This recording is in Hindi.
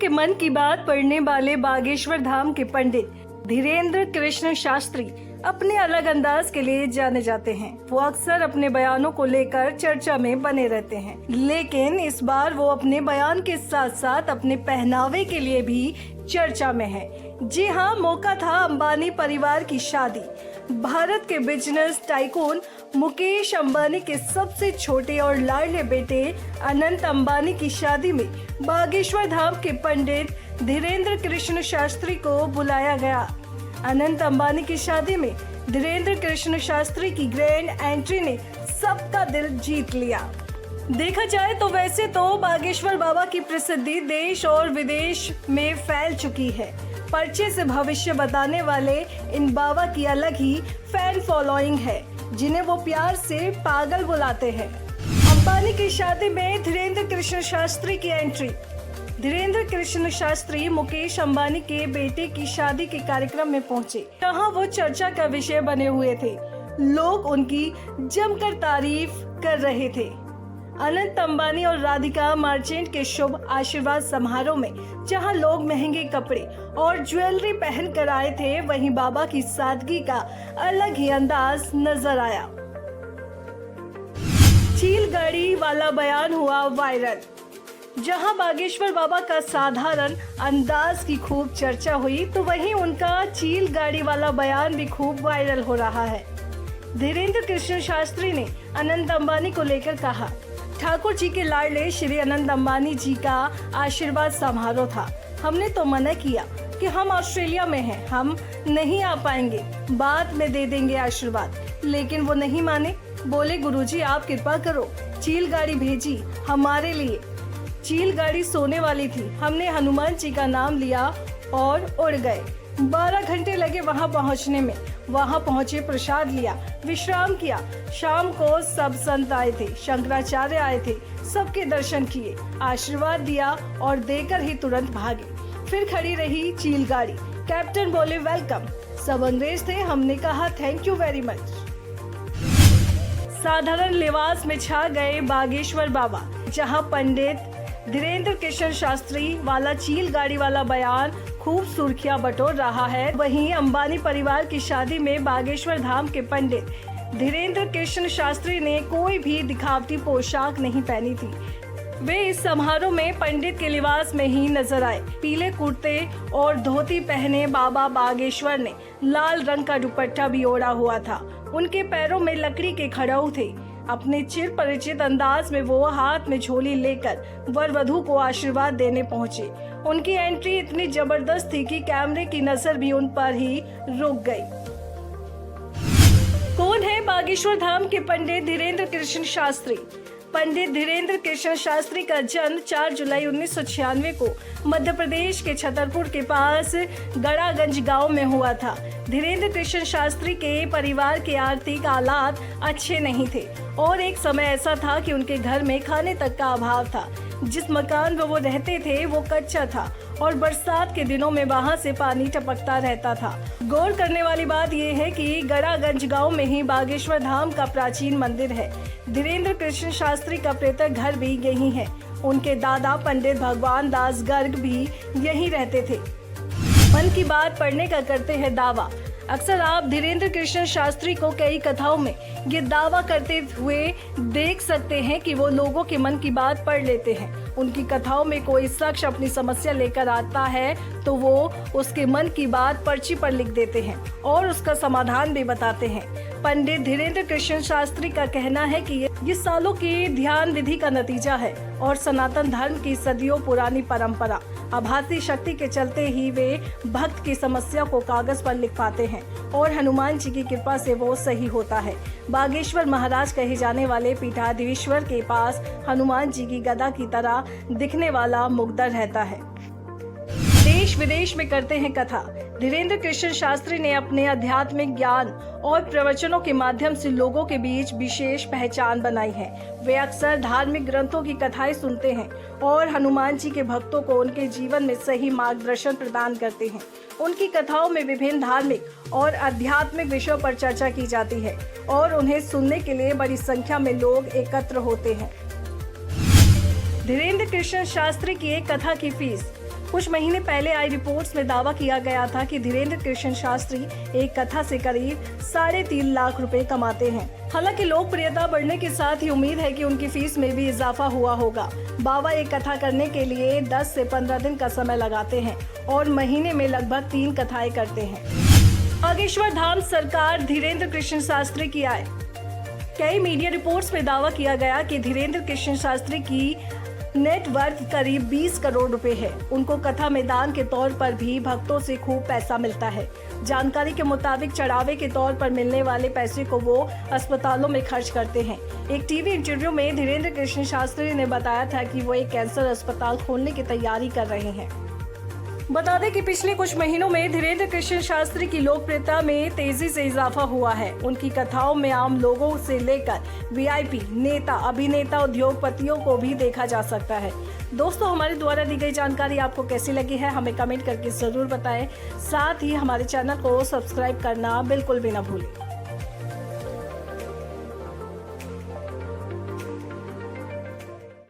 के मन की बात पढ़ने वाले बागेश्वर धाम के पंडित धीरेन्द्र कृष्ण शास्त्री अपने अलग अंदाज के लिए जाने जाते हैं। वो अक्सर अपने बयानों को लेकर चर्चा में बने रहते हैं, लेकिन इस बार वो अपने बयान के साथ साथ अपने पहनावे के लिए भी चर्चा में है। जी हाँ, मौका था अंबानी परिवार की शादी। भारत के बिजनेस टाइकून मुकेश अंबानी के सबसे छोटे और लाडले बेटे अनंत अंबानी की शादी में बागेश्वर धाम के पंडित धीरेन्द्र कृष्ण शास्त्री को बुलाया गया। अनंत अंबानी की शादी में धीरेन्द्र कृष्ण शास्त्री की ग्रैंड एंट्री ने सबका दिल जीत लिया। देखा जाए तो वैसे तो बागेश्वर बाबा की प्रसिद्धि देश और विदेश में फैल चुकी है। पर्चे से भविष्य बताने वाले इन बाबा की अलग ही फैन फॉलोइंग है, जिन्हें वो प्यार से पागल बुलाते हैं। अंबानी की शादी में धीरेन्द्र कृष्ण शास्त्री की एंट्री। धीरेन्द्र कृष्ण शास्त्री मुकेश अंबानी के बेटे की शादी के कार्यक्रम में पहुंचे। यहाँ वो चर्चा का विषय बने हुए थे। लोग उनकी जमकर तारीफ कर रहे थे। अनंत अंबानी और राधिका मर्चेंट के शुभ आशीर्वाद समारोह में जहां लोग महंगे कपड़े और ज्वेलरी पहन कर आए थे, वहीं बाबा की सादगी का अलग ही अंदाज नजर आया। चील गाड़ी वाला बयान हुआ वायरल। जहां बागेश्वर बाबा का साधारण अंदाज की खूब चर्चा हुई, तो वहीं उनका चील गाड़ी वाला बयान भी खूब वायरल हो रहा है। धीरेन्द्र कृष्ण शास्त्री ने अनंत अंबानी को लेकर कहा, ठाकुर जी के लाडले श्री अनंत अंबानी जी का आशीर्वाद समारोह था। हमने तो मना किया कि हम ऑस्ट्रेलिया में हैं, हम नहीं आ पाएंगे, बाद में दे देंगे आशीर्वाद, लेकिन वो नहीं माने। बोले, गुरुजी आप कृपा करो, चील गाड़ी भेजी हमारे लिए। चील गाड़ी सोने वाली थी। हमने हनुमान जी का नाम लिया और उड़ गए। 12 घंटे लगे वहां पहुंचने में। वहां पहुंचे, प्रसाद लिया, विश्राम किया। शाम को सब संत आए थे, शंकराचार्य आए थे, सबके दर्शन किए, आशीर्वाद दिया और देकर ही तुरंत भागे। फिर खड़ी रही चील गाड़ी। कैप्टन बोले, वेलकम। सब अंग्रेज थे। हमने कहा थैंक यू वेरी मच। साधारण लिबास में छा गए बागेश्वर बाबा। जहां पंडित धीरेन्द्र कृष्ण शास्त्री वाला चील गाड़ी वाला बयान खूब सुर्खियां बटोर रहा है, वहीं अंबानी परिवार की शादी में बागेश्वर धाम के पंडित धीरेन्द्र कृष्ण शास्त्री ने कोई भी दिखावटी पोशाक नहीं पहनी थी। वे इस समारोह में पंडित के लिबास में ही नजर आए। पीले कुर्ते और धोती पहने बाबा बागेश्वर ने लाल रंग का दुपट्टा भी ओढ़ा हुआ था। उनके पैरों में लकड़ी के खड़ाऊ थे। अपने चिर परिचित अंदाज में वो हाथ में झोली लेकर वर वधू को आशीर्वाद देने पहुंचे। उनकी एंट्री इतनी जबरदस्त थी कि कैमरे की नजर भी उन पर ही रुक गई। कौन है बागेश्वर धाम के पंडित धीरेन्द्र कृष्ण शास्त्री? पंडित धीरेन्द्र कृष्ण शास्त्री का जन्म 4 जुलाई 1996 को मध्य प्रदेश के छतरपुर के पास गड़ागंज गांव में हुआ था। धीरेन्द्र कृष्ण शास्त्री के परिवार के आर्थिक हालात अच्छे नहीं थे और एक समय ऐसा था कि उनके घर में खाने तक का अभाव था। जिस मकान में वो रहते थे वो कच्चा था और बरसात के दिनों में वहां से पानी टपकता रहता था। गौर करने वाली बात यह है कि गड़ागंज गांव में ही बागेश्वर धाम का प्राचीन मंदिर है। धीरेन्द्र कृष्ण शास्त्री का पैतृक घर भी यही है। उनके दादा पंडित भगवान दास गर्ग भी यहीं रहते थे। मन की बात पढ़ने का करते हैं दावा। अक्सर आप धीरेन्द्र कृष्ण शास्त्री को कई कथाओं में ये दावा करते हुए देख सकते हैं कि वो लोगों के मन की बात पढ़ लेते हैं। उनकी कथाओं में कोई शख्स अपनी समस्या लेकर आता है तो वो उसके मन की बात पर्ची पर लिख देते हैं और उसका समाधान भी बताते हैं। पंडित धीरेन्द्र कृष्ण शास्त्री का कहना है कि ये सालों की ध्यान विधि का नतीजा है और सनातन धर्म की सदियों पुरानी परंपरा। आभासी शक्ति के चलते ही वे भक्त की समस्या को कागज पर लिख पाते हैं और हनुमान जी की कृपा से वो सही होता है। बागेश्वर महाराज कहे जाने वाले पीठाधीश्वर के पास हनुमान जी की गदा की तरह दिखने वाला मुग्धर रहता है। देश विदेश में करते हैं कथा। धीरेन्द्र कृष्ण शास्त्री ने अपने आध्यात्मिक ज्ञान और प्रवचनों के माध्यम से लोगों के बीच विशेष पहचान बनाई है। वे अक्सर धार्मिक ग्रंथों की कथाएं सुनते हैं और हनुमान जी के भक्तों को उनके जीवन में सही मार्गदर्शन प्रदान करते हैं। उनकी कथाओं में विभिन्न धार्मिक और आध्यात्मिक विषयों पर चर्चा की जाती है और उन्हें सुनने के लिए बड़ी संख्या में लोग एकत्र होते हैं। धीरेन्द्र कृष्ण शास्त्री की एक कथा की फीस। कुछ महीने पहले आई रिपोर्ट्स में दावा किया गया था कि धीरेन्द्र कृष्ण शास्त्री एक कथा से करीब 3.5 लाख रुपए कमाते हैं। हालांकि लोकप्रियता बढ़ने के साथ ही उम्मीद है कि उनकी फीस में भी इजाफा हुआ होगा। बाबा एक कथा करने के लिए 10 से 15 दिन का समय लगाते हैं और महीने में लगभग 3 कथाएं करते हैं। बागेश्वर धाम सरकार धीरेन्द्र कृष्ण शास्त्री की आय। कई मीडिया रिपोर्ट्स में दावा किया गया कि धीरेन्द्र कृष्ण शास्त्री की नेटवर्थ करीब 20 करोड़ रुपए है। उनको कथा में दान के तौर पर भी भक्तों से खूब पैसा मिलता है। जानकारी के मुताबिक चढ़ावे के तौर पर मिलने वाले पैसे को वो अस्पतालों में खर्च करते हैं। एक टीवी इंटरव्यू में धीरेन्द्र कृष्ण शास्त्री ने बताया था कि वो एक कैंसर अस्पताल खोलने की तैयारी कर रहे हैं। बता दें कि पिछले कुछ महीनों में धीरेन्द्र कृष्ण शास्त्री की लोकप्रियता में तेजी से इजाफा हुआ है। उनकी कथाओं में आम लोगों से लेकर वीआईपी, नेता, अभिनेता, उद्योगपतियों को भी देखा जा सकता है। दोस्तों, हमारे द्वारा दी गई जानकारी आपको कैसी लगी है हमें कमेंट करके जरूर बताएं। साथ ही हमारे चैनल को सब्सक्राइब करना बिल्कुल भी न भूलें।